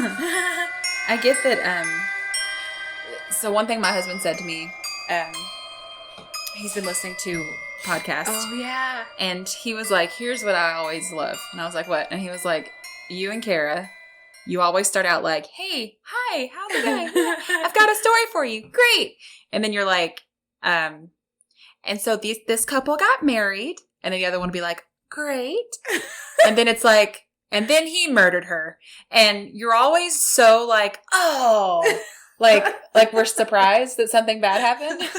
I get that. So one thing my husband said to me, he's been listening to podcasts. Oh, yeah. And he was like, here's what I always love. And I was like, what? And he was like, you and Kara, you always start out like, hey, hi, how's it going? I've got a story for you. Great. And then you're like, and so this couple got married. And then the other one would be like, great. And then it's like, and then he murdered her. And you're always so like, oh, like we're surprised that something bad happened.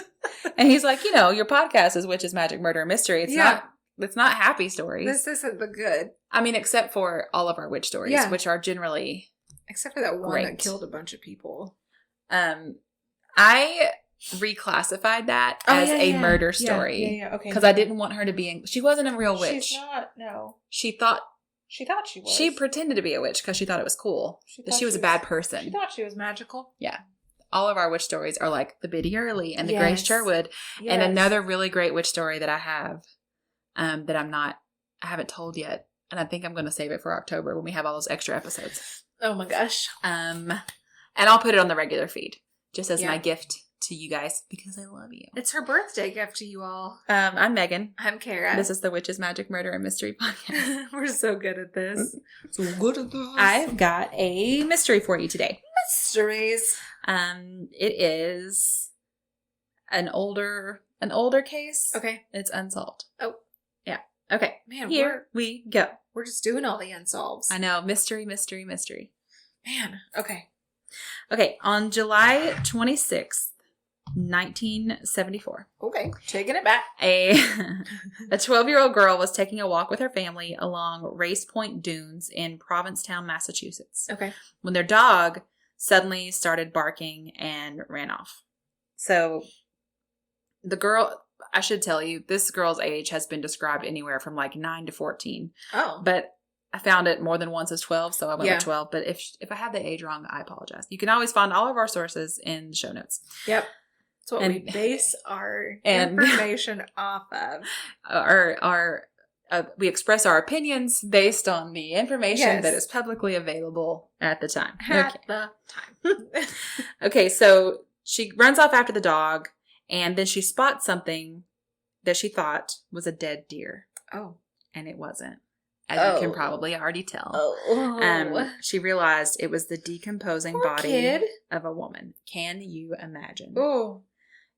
And he's like, your podcast is Witches, Magic, Murder, and Mystery. It's not happy stories. This isn't the good. I mean, except for all of our witch stories, which are generally except for that one great. that killed a bunch of people. I reclassified that as a murder story. Yeah, okay. Because I didn't want her to be she wasn't a real witch. She's not, no. She thought she was. She pretended to be a witch because she thought it was cool. That she was a bad person. She thought she was magical. Yeah. All of our witch stories are like the Biddy Early and the Grace Sherwood. Yes. And another really great witch story that I have that I haven't told yet. And I think I'm going to save it for October when we have all those extra episodes. Oh my gosh. And I'll put it on the regular feed just as my gift to you guys because I love you. It's her birthday gift to you all. I'm Megan. I'm Kara. This is the Witches, Magic, Murder, and Mystery podcast. We're so good at this. I've got a mystery for you today. Mysteries. It is an older case. Okay. It's unsolved. Oh. Yeah. Okay. Man, here we go. We're just doing all the unsolves. I know. Mystery, mystery, mystery. Man. Okay. Okay. On July 26th, 1974. Okay. Taking it back. A 12-year-old girl was taking a walk with her family along Race Point Dunes in Provincetown, Massachusetts. Okay. When their dog suddenly started barking and ran off. So the girl, I should tell you, this girl's age has been described anywhere from like 9 to 14. Oh. But I found it more than once as 12, so I went with 12. But if I have the age wrong, I apologize. You can always find all of our sources in the show notes. Yep. That's what we base our information off of. We express our opinions based on the information that is publicly available at the time. Okay, so she runs off after the dog, and then she spots something that she thought was a dead deer. Oh. And it wasn't. As you can probably already tell. Oh. She realized it was the decomposing body of a woman. Can you imagine? Oh.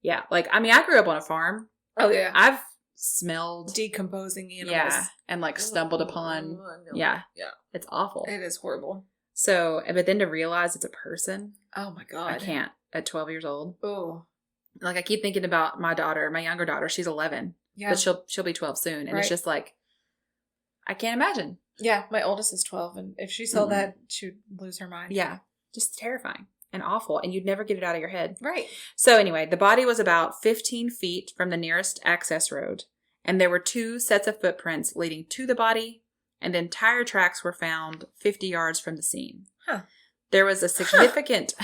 Yeah. Like, I mean, I grew up on a farm. Oh, yeah. I've smelled decomposing animals. Yeah. And like stumbled upon. Yeah. Yeah. It's awful. It is horrible. So, but then to realize it's a person. Oh my God. I can't at 12 years old. Oh. Like I keep thinking about my daughter, my younger daughter, she's 11. Yeah. But she'll be 12 soon. And it's just like, I can't imagine. Yeah. My oldest is 12. And if she saw that, she'd lose her mind. Yeah. Just terrifying and awful. And you'd never get it out of your head. Right. So anyway, the body was about 15 feet from the nearest access road. And there were 2 sets of footprints leading to the body. And then tire tracks were found 50 yards from the scene. Huh. There was a significant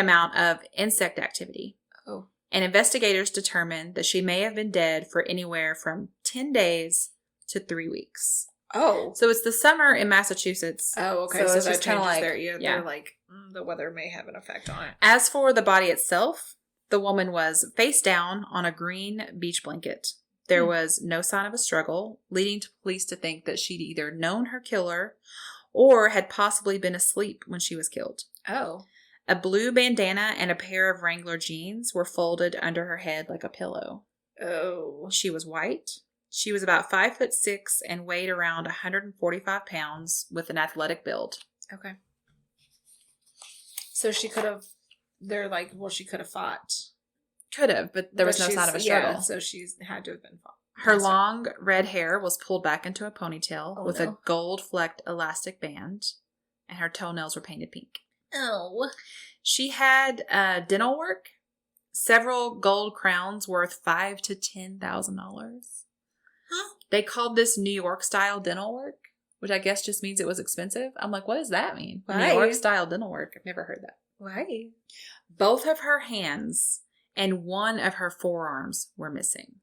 amount of insect activity. Oh. And investigators determined that she may have been dead for anywhere from 10 days to 3 weeks. Oh. So it's the summer in Massachusetts. Oh, okay. So it's just kind of like, they're like, the weather may have an effect on it. As for the body itself, the woman was face down on a green beach blanket. There was no sign of a struggle, leading to police to think that she'd either known her killer or had possibly been asleep when she was killed. Oh. A blue bandana and a pair of Wrangler jeans were folded under her head like a pillow. Oh. She was white. She was about 5'6" and weighed around 145 pounds with an athletic build. Okay. So she could have, they're like, well, she could have fought. Could have, but there was no sign of a struggle. Yeah, so she's had to have been fought. Her long red hair was pulled back into a ponytail with a gold-flecked elastic band, and her toenails were painted pink. Oh. She had dental work, several gold crowns worth $5,000 to $10,000. Huh? They called this New York-style dental work, which I guess just means it was expensive. I'm like, what does that mean? Why? New York-style dental work. I've never heard that. Why? Both of her hands and one of her forearms were missing.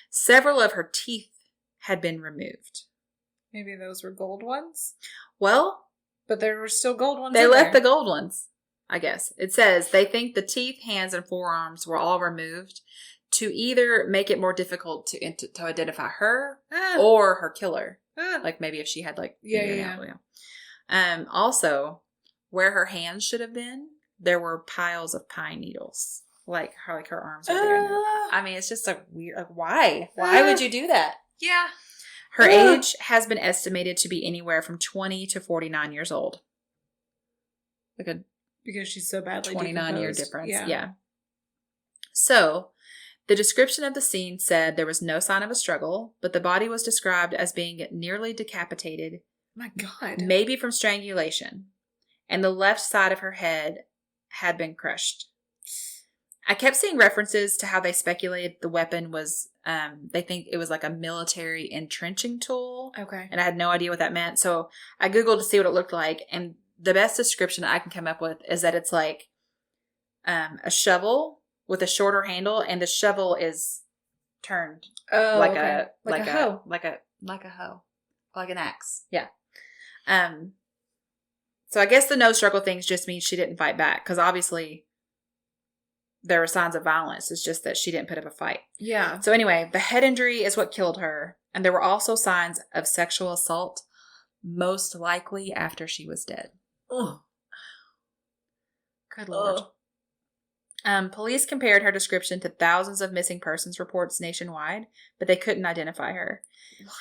Several of her teeth had been removed. Maybe those were gold ones? Well, but there were still gold ones. They left the gold ones, I guess. It says they think the teeth, hands, and forearms were all removed to either make it more difficult to identify her or her killer. Like maybe if she had like also, where her hands should have been, there were piles of pine needles. Like her arms were there. I mean, it's just a weird. Like, why? Why would you do that? Yeah. Her age has been estimated to be anywhere from 20 to 49 years old. Because she's so badly 29-year difference. Yeah. So, the description of the scene said there was no sign of a struggle, but the body was described as being nearly decapitated. My God. Maybe from strangulation. And the left side of her head had been crushed. I kept seeing references to how they speculated the weapon was, they think it was like a military entrenching tool. Okay. And I had no idea what that meant. So I Googled to see what it looked like. And the best description I can come up with is that it's like a shovel with a shorter handle, and the shovel is turned like a hoe. Like a hoe. Like an axe. Yeah. So I guess the no struggle things just means she didn't fight back, because obviously there were signs of violence. It's just that she didn't put up a fight. Yeah. So anyway, the head injury is what killed her. And there were also signs of sexual assault, most likely after she was dead. Oh. Good Lord. Police compared her description to thousands of missing persons reports nationwide, but they couldn't identify her. What?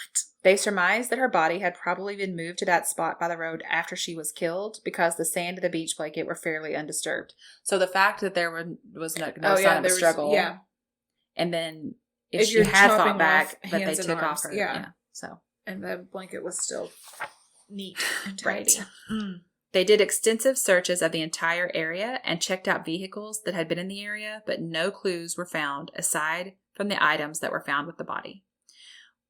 They surmised that her body had probably been moved to that spot by the road after she was killed, because the sand of the beach blanket were fairly undisturbed. So the fact that there was no sign of a struggle. Yeah. And then if she had fought back, that they took off her. Yeah. So. And the blanket was still neat and right. tidy. They did extensive searches of the entire area and checked out vehicles that had been in the area, but no clues were found aside from the items that were found with the body.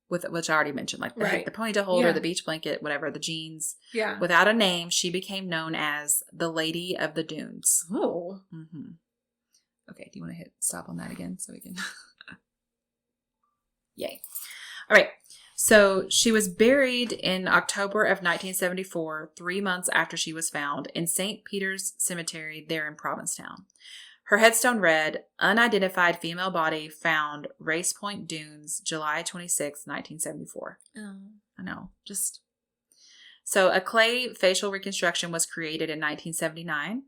Which I already mentioned, like the ponytail holder, the beach blanket, whatever, the jeans. Yeah. Without a name, she became known as the Lady of the Dunes. Oh. Mm-hmm. Okay, do you want to hit stop on that again so we can... Yay. All right. So she was buried in October of 1974, 3 months after she was found, in St. Peter's Cemetery there in Provincetown. Her headstone read, "Unidentified female body found, Race Point Dunes, July 26, 1974. Oh. I know. So a clay facial reconstruction was created in 1979.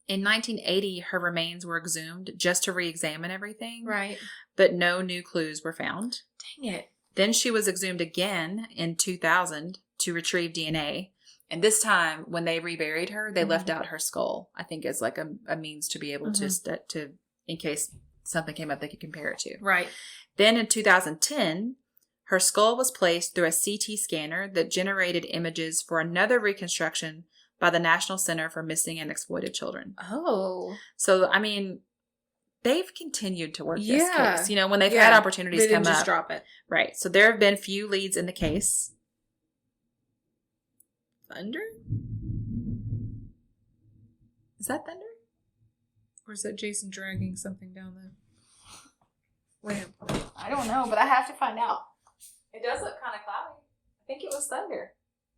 In 1980, her remains were exhumed just to re-examine everything. Right. But no new clues were found. Dang it. Then she was exhumed again in 2000 to retrieve DNA. And this time, when they reburied her, they left out her skull, I think, as like a means to be able to, in case something came up they could compare it to. Right. Then in 2010, her skull was placed through a CT scanner that generated images for another reconstruction by the National Center for Missing and Exploited Children. Oh. So, I mean, they've continued to work this case. You know, when they've had opportunities they didn't come just up. drop it. Right. So there have been few leads in the case. Thunder? Is that thunder? Or is that Jason dragging something down the ramp? I don't know, but I have to find out. It does look kind of cloudy. I think it was thunder.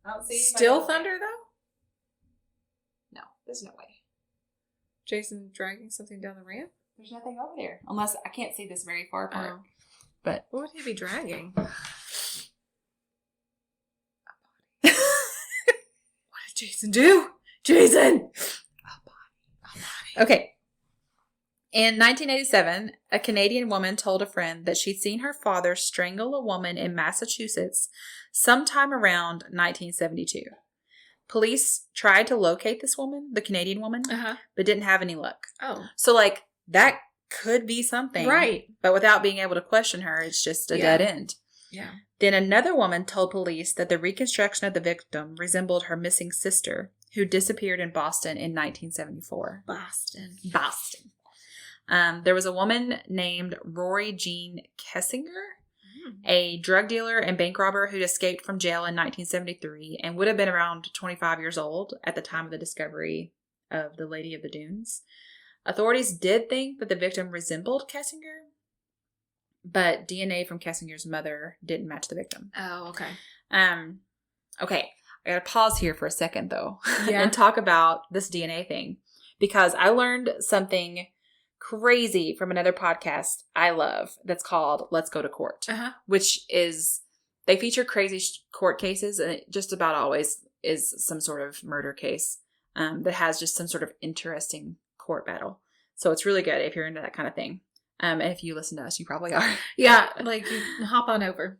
I don't see. Still thunder, though? No, there's no way. Jason dragging something down the ramp? There's nothing over there. Unless I can't see this very far apart. Oh. But what would he be dragging? What did Jason do? Jason! A body. Okay. In 1987, a Canadian woman told a friend that she'd seen her father strangle a woman in Massachusetts sometime around 1972. Police tried to locate this woman, the Canadian woman, but didn't have any luck. Oh. So, like, that could be something. Right. But without being able to question her, it's just a dead end. Yeah. Then another woman told police that the reconstruction of the victim resembled her missing sister, who disappeared in Boston in 1974. Boston. There was a woman named Rory Jean Kessinger, a drug dealer and bank robber who'd escaped from jail in 1973 and would have been around 25 years old at the time of the discovery of the Lady of the Dunes. Authorities did think that the victim resembled Kessinger, But DNA from Kessinger's mother didn't match the victim. Oh, okay. Okay. I gotta pause here for a second, though, Yeah. and talk about this DNA thing. Because I learned something crazy from another podcast I love that's called Let's Go to Court. Which is, they feature crazy court cases, and it just about always is some sort of murder case that has just some sort of interesting court battle. So it's really good if you're into that kind of thing. And if you listen to us, you probably are. Yeah, like you hop on over.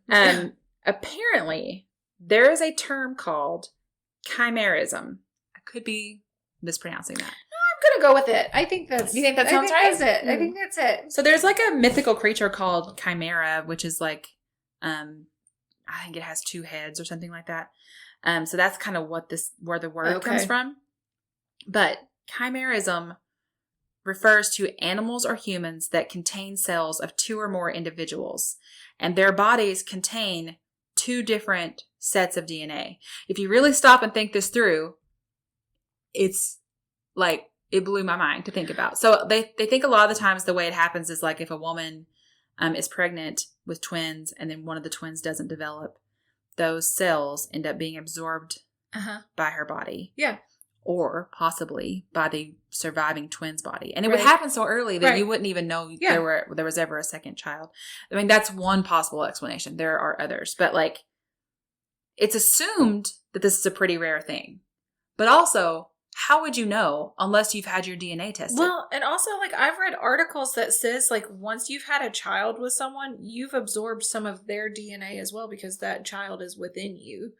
Apparently, there is a term called chimerism. I could be mispronouncing that. I'm gonna go with it. I think that's. You think that sounds right? That's it. I think that's it. So there's like a mythical creature called chimera, which is like, I think it has 2 heads or something like that. So that's kind of where the word comes from. But chimerism refers to animals or humans that contain cells of 2 or more individuals, and their bodies contain 2 different sets of DNA. If you really stop and think this through, it's like, it blew my mind to think about. So they think a lot of the times the way it happens is like if a woman is pregnant with twins and then one of the twins doesn't develop, those cells end up being absorbed by her body. Yeah. Or possibly by the surviving twin's body. And it would happen so early that you wouldn't even know there was ever a second child. I mean, that's one possible explanation. There are others. But like, it's assumed that this is a pretty rare thing. But also, how would you know unless you've had your DNA tested? Well, and also, like, I've read articles that says, like, once you've had a child with someone, you've absorbed some of their DNA as well because that child is within you.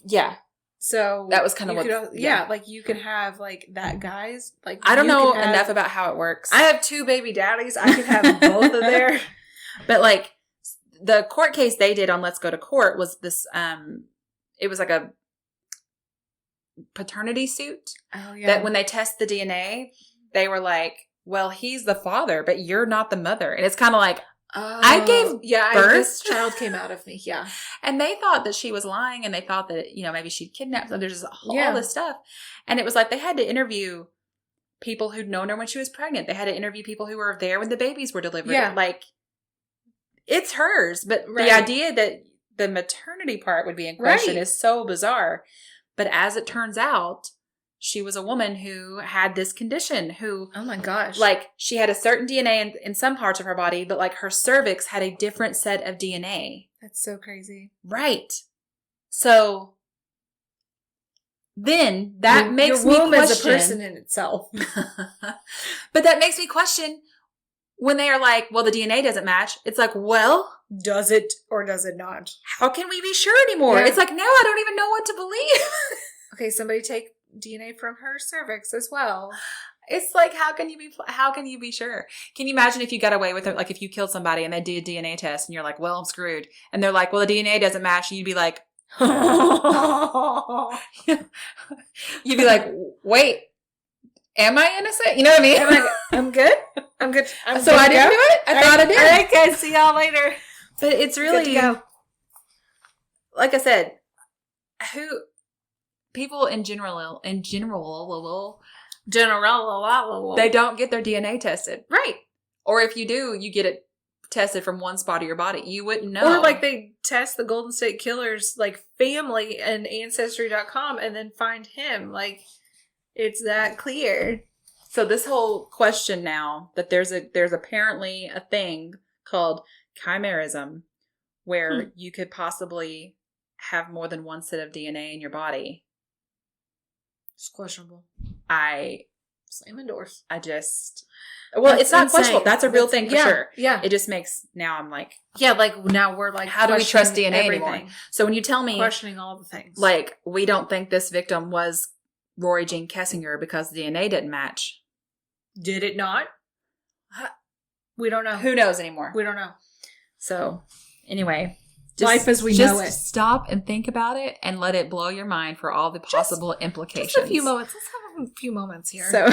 Yeah. So that was kind of what, like you could have like that guy's like. I don't know enough about how it works. I have 2 baby daddies. I could have both of their. But like the court case they did on Let's Go to Court was this. It was like a paternity suit. Oh yeah. That when they test the DNA, they were like, "Well, he's the father, but you're not the mother," and it's kind of like. I gave birth. This child came out of me. Yeah. And they thought that she was lying, and they thought that, maybe she'd kidnapped them. There's all this stuff. And it was like they had to interview people who'd known her when she was pregnant. They had to interview people who were there when the babies were delivered. Yeah. Like, it's hers. But the idea that the maternity part would be in question is so bizarre. But as it turns out, she was a woman who had this condition who... Oh my gosh. Like, she had a certain DNA in some parts of her body, but like her cervix had a different set of DNA. That's so crazy. Right. So, then that makes me question... Your womb is a person in itself. But that makes me question when they are like, well, the DNA doesn't match. It's like, well... Does it or does it not? How can we be sure anymore? Yeah. It's like, now I don't even know what to believe. Okay, somebody take... DNA from her cervix as well. It's like, how can you be sure? Can you imagine if you got away with it? Like if you killed somebody and they did a DNA test and you're like, well, I'm screwed. And they're like, well, the DNA doesn't match. And you'd be like, you'd be like, wait, am I innocent? You know what I mean? I'm good. I'm good. So I didn't do it? I thought I did. All right, guys. See y'all later. But it's really, like I said, people in general, they don't get their DNA tested. Right. Or if you do, you get it tested from one spot of your body. You wouldn't know. Or like they test the Golden State Killer's like family and Ancestry.com and then find him. Like, it's that clear. So this whole question now that there's apparently a thing called chimerism where you could possibly have more than one set of DNA in your body. It's questionable. Slam doors. It's not questionable. That's a real thing for sure. Yeah. It just makes, now I'm like. Yeah, like now we're like, how do we trust DNA anymore? So when you tell me. Questioning all the things. Like, we don't think this victim was Rory Jean Kessinger because the DNA didn't match. Did it not? We don't know. Who knows anymore? We don't know. So, anyway. Life as we know it. Just stop and think about it and let it blow your mind for all the possible implications. Just a few moments. Let's have a few moments here. So,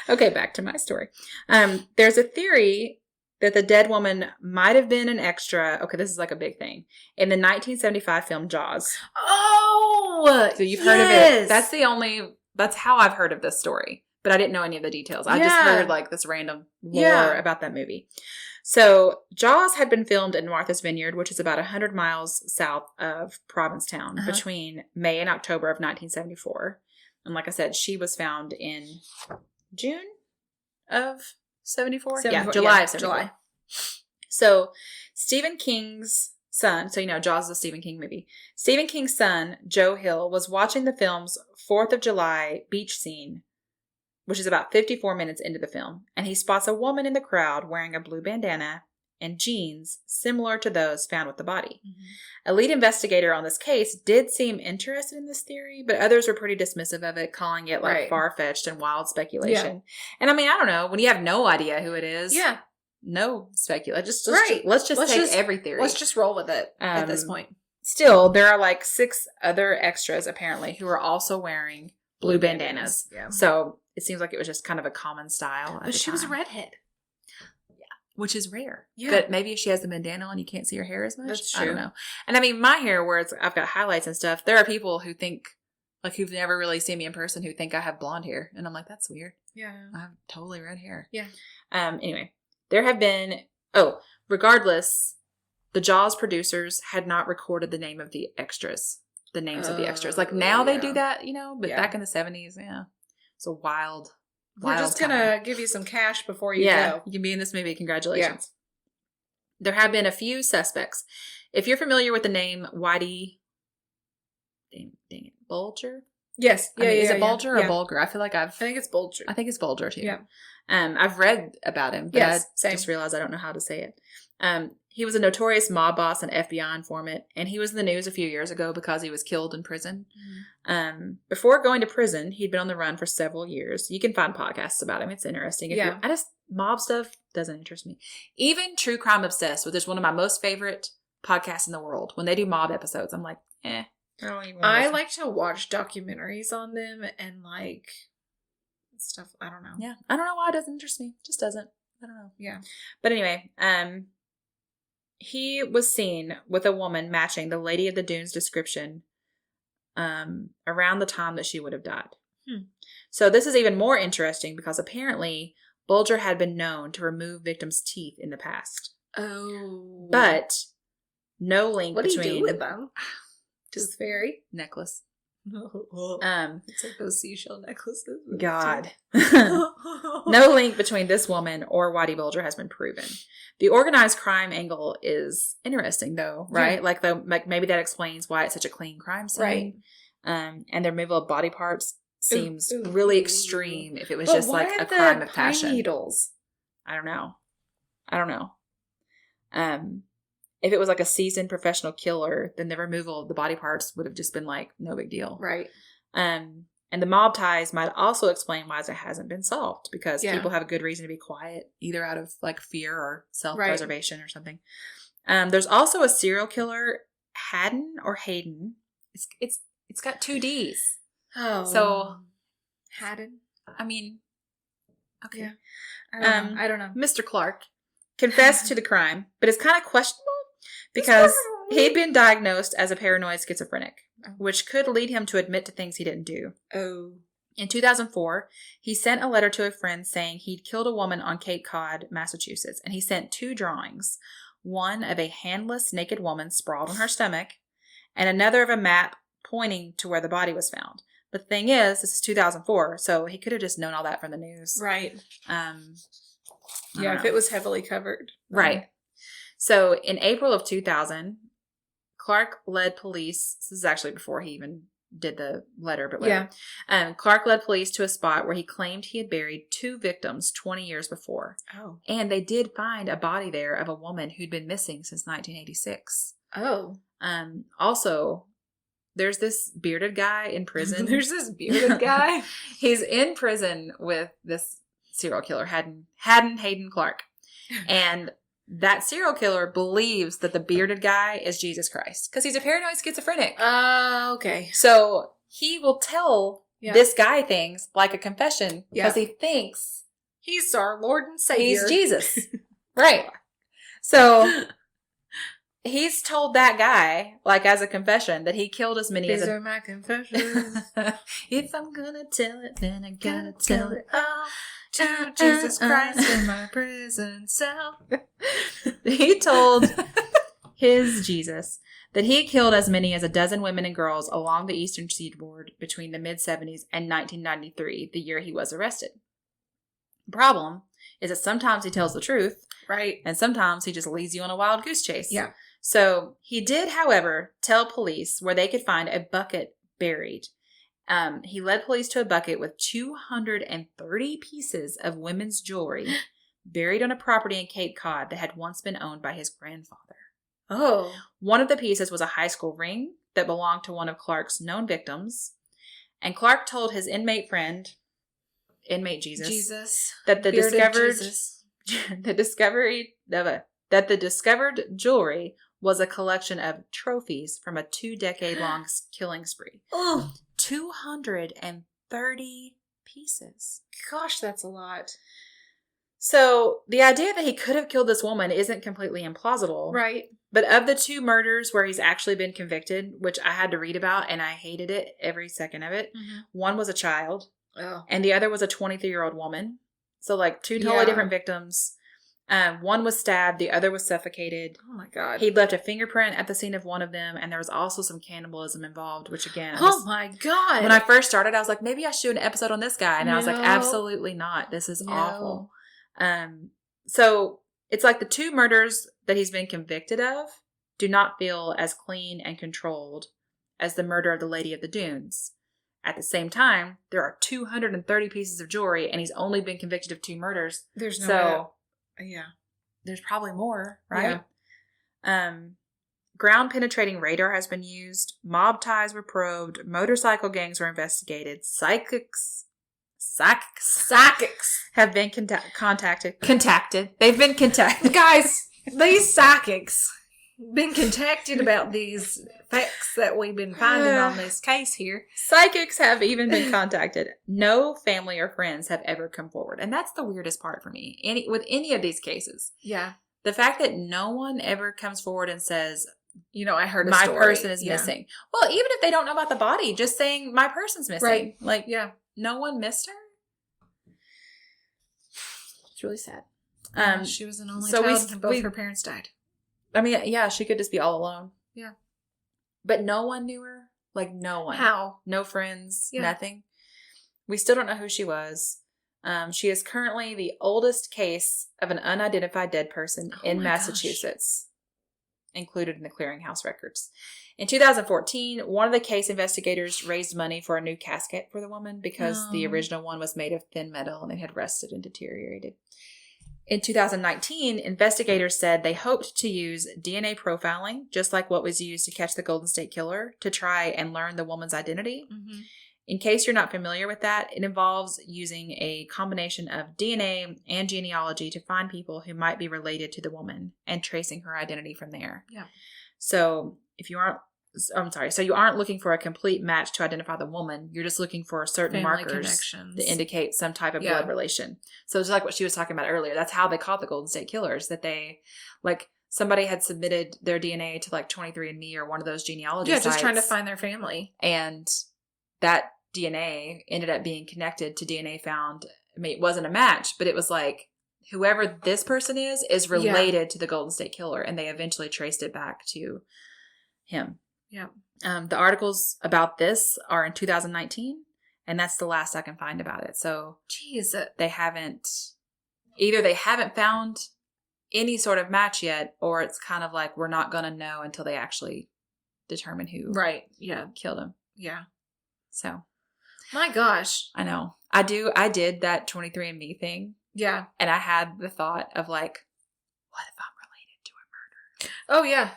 okay, back to my story. There's a theory that the dead woman might have been an extra. Okay, this is like a big thing. In the 1975 film Jaws. Oh! So you've heard of it. That's how I've heard of this story. but I didn't know any of the details. I just Yeah. heard like this random lore Yeah. about that movie. So Jaws had been filmed in Martha's Vineyard, which is about 100 miles south of Provincetown, Uh-huh. between May and October of 1974. And like I said, she was found in June of 74? Yeah, July of 74. July. So Stephen King's son, so Jaws is a Stephen King movie. Stephen King's son, Joe Hill, was watching the film's 4th of July beach scene, which is about 54 minutes into the film, and he spots a woman in the crowd wearing a blue bandana and jeans similar to those found with the body. A lead investigator on this case did seem interested in this theory, but others were pretty dismissive of it, calling it like Right. far-fetched and wild speculation. And I mean, I don't know, when you have no idea who it is, Yeah. no speculation. Right. Let's just Let's take just- every theory. Let's just roll with it at this point. Still, there are like 6 other extras apparently who are also wearing blue bandanas. Yeah. So it seems like it was just kind of a common style. At But the she was a time, redhead. which is rare. Yeah. But maybe if she has the bandana on, you can't see her hair as much. That's I don't true. know. And I mean, my hair, where I've got highlights and stuff, there are people who think, like, who've never really seen me in person, who think I have blonde hair, and I'm like, that's weird. Yeah. I have totally red hair. Yeah. Anyway, there have been. Oh, regardless, the Jaws producers had not recorded the name of the extras. The names of the extras. Like now they do that, but Yeah. back in the 70s, yeah, it's a wild. We're just time. gonna give you some cash before you Yeah, go. you can be in this movie. Congratulations. There have been a few suspects. If you're familiar with the name Whitey, dang it, Bulger. Yes. I mean, is it Bulger or yeah. Bulger? I feel like I think it's Bulger. I think it's Bulger too. Yeah. I've read about him, but Yes, I same. just realized I don't know how to say it. He was a notorious mob boss and FBI informant, and he was in the news a few years ago because he was killed in prison. Before going to prison, he'd been on the run for several years. You can find podcasts about him. It's interesting. Yeah. Mob stuff doesn't interest me. Even True Crime Obsessed, which is one of my most favorite podcasts in the world. When they do mob episodes, I'm like, I don't even wanna I listen. like to watch documentaries on them and like stuff. I don't know. Yeah. I don't know why it doesn't interest me. It just doesn't. I don't know. Yeah. But anyway, he was seen with a woman matching the Lady of the Dunes description around the time that she would have died. So this is even more interesting because apparently Bulger had been known to remove victims' teeth in the past. Oh. But no link what do between you do with them? Just fairy? necklace. It's like those seashell necklaces. with God. teeth. No link between this woman or Whitey Bulger has been proven. The organized crime angle is interesting, though, right? Yeah. Like maybe that explains why it's such a clean crime scene. Right. And their removal of body parts seems Ooh. really extreme if it was But just why like a are the crime of pine passion. needles? I don't know. If it was like a seasoned professional killer, then the removal of the body parts would have just been like no big deal. Right. And the mob ties might also explain why it hasn't been solved because Yeah. people have a good reason to be quiet, either out of like fear or self-preservation or something. There's also a serial killer, Haddon or Hayden. It's got 2 D's. Oh. So Haddon? I mean, okay. Yeah. I don't know. Mr. Clark confessed to the crime, but it's kind of questionable because he'd been diagnosed as a paranoid schizophrenic, which could lead him to admit to things he didn't do. Oh. In 2004, he sent a letter to a friend saying he'd killed a woman on Cape Cod, Massachusetts, and he sent 2 drawings, one of a handless naked woman sprawled on her stomach, and another of a map pointing to where the body was found. But the thing is, this is 2004, so he could have just known all that from the news. Right. I Yeah, don't if know. it was heavily covered. Right. So in April of 2000, Clark led police. This is actually before he even did the letter, but whatever. Clark led police to a spot where he claimed he had buried 2 victims 20 years before. Oh. And they did find a body there of a woman who'd been missing since 1986. Oh. Also, there's this bearded guy in prison. There's this bearded guy. He's in prison with this serial killer, Hayden Clark. And that serial killer believes that the bearded guy is Jesus Christ because he's a paranoid schizophrenic. Okay. So he will tell Yeah. this guy things like a confession because he thinks He's our Lord and Savior. he's Jesus. Right. So he's told that guy, like as a confession, that he killed as many These as are my confessions. if I'm gonna tell it, then I gotta tell it all. To Jesus Christ in my prison cell. He told his Jesus that he killed as many as a dozen women and girls along the eastern seaboard between the mid-70s and 1993, the year he was arrested. The problem is that sometimes he tells the truth, Right. and sometimes he just leads you on a wild goose chase. Yeah. So he did, however, tell police where they could find a bucket buried. He led police to a bucket with 230 pieces of women's jewelry buried on a property in Cape Cod that had once been owned by his grandfather. Oh. One of the pieces was a high school ring that belonged to one of Clark's known victims. And Clark told his inmate friend, inmate Jesus, that the discovered jewelry was a collection of trophies from a 2-decade-long killing spree. Oh. 230 pieces. Gosh, that's a lot. So the idea that he could have killed this woman isn't completely implausible. Right. But of the 2 murders where he's actually been convicted, which I had to read about and I hated it every second of it, one was a child and the other was a 23-year-old woman. So like 2 totally different victims. One was stabbed, the other was suffocated. Oh my God. He'd left a fingerprint at the scene of one of them, and there was also some cannibalism involved, which again, oh my God. When I first started, I was like, maybe I should do an episode on this guy. And I was like, No. absolutely not. This is awful. So it's like the 2 murders that he's been convicted of do not feel as clean and controlled as the murder of the Lady of the Dunes. At the same time, there are 230 pieces of jewelry, and he's only been convicted of 2 murders. There's no So yeah. there's probably more, right? Ground penetrating radar has been used. Mob ties were probed. Motorcycle gangs were investigated. Psychics have been contacted. They've been contacted. Guys, these psychics been contacted about these facts that we've been finding on this case here. Psychics have even been contacted. No family or friends have ever come forward. And that's the weirdest part for me. With any of these cases. Yeah. The fact that no one ever comes forward and says, you know, I heard a my story. person is missing. Well, even if they don't know about the body, just saying my person's missing. Right. Like, Yeah. no one missed her? It's really sad. She was an only so child and both her parents died. I mean, yeah, she could just be all alone. Yeah. But no one knew her? Like, no one. How? No friends, Yeah. nothing. We still don't know who she was. She is currently the oldest case of an unidentified dead person in Massachusetts, included in the clearinghouse records. In 2014, one of the case investigators raised money for a new casket for the woman because the original one was made of thin metal and it had rusted and deteriorated. In 2019, investigators said they hoped to use DNA profiling, just like what was used to catch the Golden State Killer, to try and learn the woman's identity. Mm-hmm. In case you're not familiar with that, it involves using a combination of DNA and genealogy to find people who might be related to the woman and tracing her identity from there. Yeah. So if you aren't, so you aren't looking for a complete match to identify the woman. You're just looking for certain Family markers connections that indicate some type of blood relation. So it's like what she was talking about earlier. That's how they caught the Golden State Killers, that they, like, somebody had submitted their DNA to like 23andMe or one of those genealogy sites. Yeah, just trying to find their family. And that DNA ended up being connected to DNA found. I mean, it wasn't a match, but it was like, whoever this person is related to the Golden State Killer. And they eventually traced it back to him. Yeah. The articles about this are in 2019, and that's the last I can find about it. So, jeez, they haven't found any sort of match yet, or it's kind of like we're not going to know until they actually determine who killed him. Yeah. So, my gosh, I know. I did that 23andMe thing. Yeah. And I had the thought of like, what if I'm related to a murder? Oh yeah.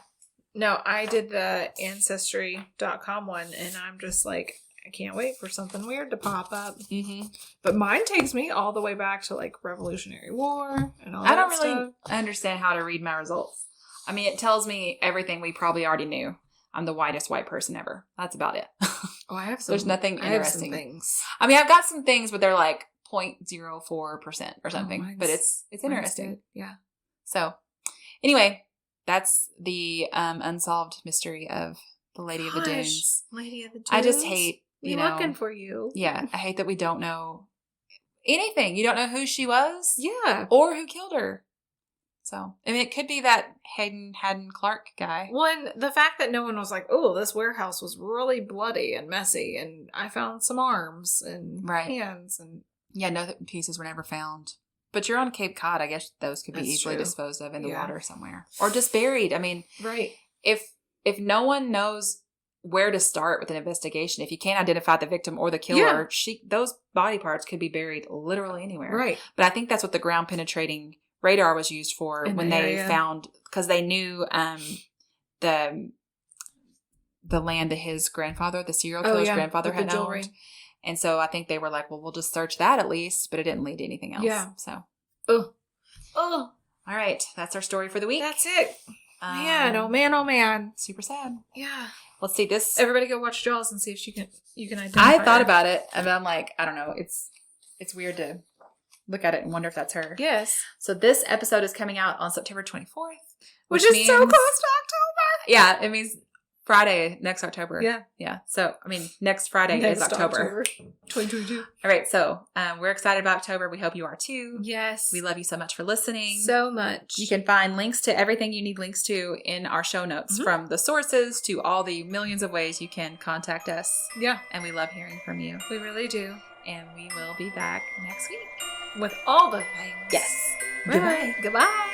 No, I did the Ancestry.com one, and I'm just like, I can't wait for something weird to pop up. Mm-hmm. But mine takes me all the way back to like Revolutionary War and all I that don't really stuff. understand how to read my results. I mean, it tells me everything we probably already knew. I'm the whitest white person ever. That's about it. Oh, I have some. There's nothing interesting. I have some things. I mean, I've got some things, but they're like 0.04% or something. Oh, but it's interesting. Yeah. So, anyway, that's the unsolved mystery of the Lady of the Dunes. Lady of the Dunes. I just hate, We're looking for you. Yeah, I hate that we don't know anything. You don't know who she was. Yeah. Or who killed her. So, I mean, it could be that Haddon Clark guy. Well, and the fact that no one was like, oh, this warehouse was really bloody and messy, and I found some arms and hands. And yeah, no pieces were never found. But you're on Cape Cod. I guess those could be easily true. disposed of in the water somewhere. Or just buried. I mean, right. If no one knows where to start with an investigation, if you can't identify the victim or the killer, those body parts could be buried literally anywhere. Right. But I think that's what the ground penetrating radar was used for when they found, because they knew the land that his grandfather, the serial killer's grandfather, had owned. And so I think they were like, well, we'll just search that at least, but it didn't lead to anything else. Yeah. So, oh, all right, that's our story for the week. That's it. Man, oh man, oh man. Super sad. Yeah. Let's see this. Everybody go watch Jaws and see if you can identify I thought her. about it, and I'm like, I don't know. It's weird to look at it and wonder if that's her. Yes. So this episode is coming out on September 24th. Which is so close to October. Yeah, it means Friday, next October. Yeah. Yeah. So, I mean, next Friday is October. 2022. All right. So, we're excited about October. We hope you are too. Yes. We love you so much for listening. So much. You can find links to everything you need links to in our show notes, from the sources to all the millions of ways you can contact us. Yeah. And we love hearing from you. We really do. And we will be back next week. With all the things. Yes. Bye. Goodbye.